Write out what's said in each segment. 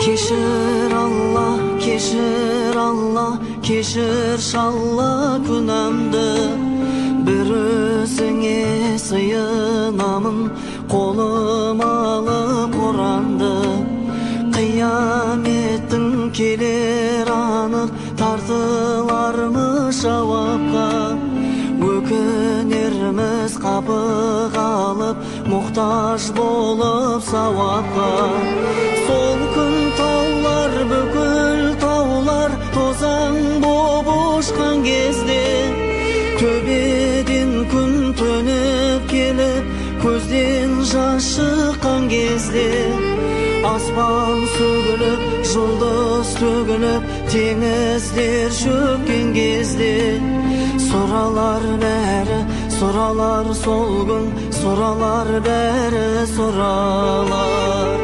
Keşir Allah, keşir şallah günahımdı. Bir özüne sığınamın, kolum alıp Kur'an'dı. Kıyametin kelir anık, tartılar mı şavapka? Ökünürmüz kapı kalıp, muhtaç bolup savapka. Sol gün tağlar, bükül tağlar, tozan boğuşkan gezdi. Töbedin gün tönüp gelip, көзден жас шыққан кезде. Аспан сөгіліп, жұлдыз төгіліп, теңіздер шөккен кезде. Сұралар бәрі, сұралар сол күн, сұралар бәрі сұралар.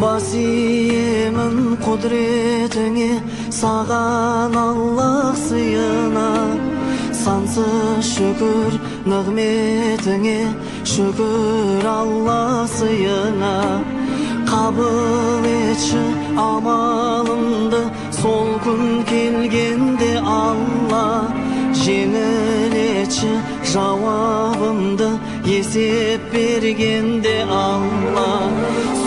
Бас иемін құдіретіңе, саған Аллах сыйына. Сансыз шүкір нығметіңе, шүкір Алла сыйына. Қабыл етші амалымды, сол күн келгенде Алла. Жеңіл етші жауабымды, есеп бергенде Алла.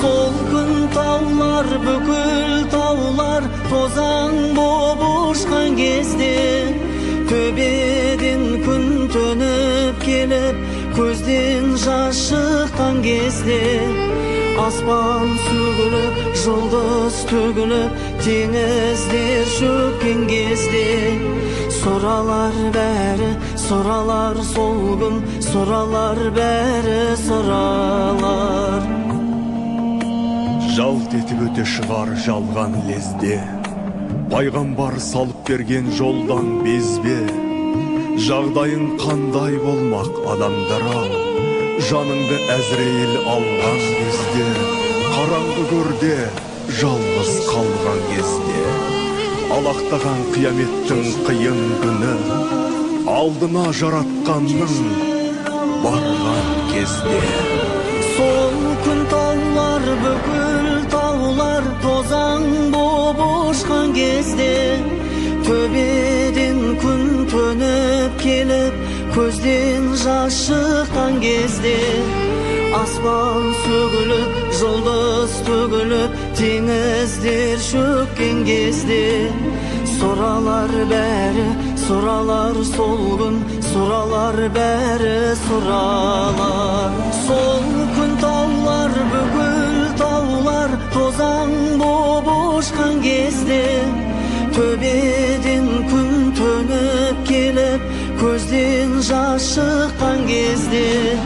Сол күн таулар, бүкіл таулар, тозаң боп ұшқан кезде. Төбеден күн төніп келіп, көзден жас шыққан кезде. Аспан сөгіліп, жұлдыз төгіліп, теңіздер шөккен кезде. Сұралар бәрі, сұралар сол күн, сұралар бәрі сұралар. Жалт етіп өте шығар жалған лезде, пайғамбар салып берген жолдан безбе. Жағдайың қандай болмақ адамдар-ау, жаныңды Әзірейіл алған кезде. Қараңғы көрде, жалғыз қалған кезде. Алақтаған қияметтің қиын күні, алдына жаратқанның барған кезде. Сол күн таулар, бүкіл таулар, тозаң боп ұшқан кезде. Төбеден күн төніп келіп, көзден жас шыққан кезде. Аспан сөгіліп, жұлдыз төгіліп, теңіздер шөккен кезде. Сұралар бәрі, сұралар сол күн, сұралар бәрі сұралар. Сол күн таулар, бүкіл таулар, тозаң боп ұшқан кезде. Төбеден күн төніп келіп, көзден жас шыққан кезде.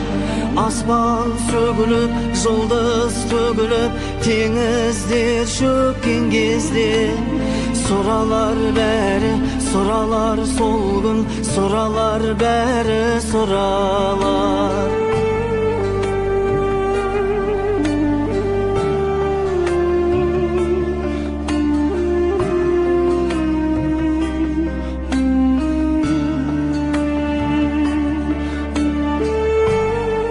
Аспан сөгіліп, жұлдыз төгіліп, теңіздер шөккен кезде. Сұралар бәрі, сұралар сол күн, сұралар бәрі сұралар.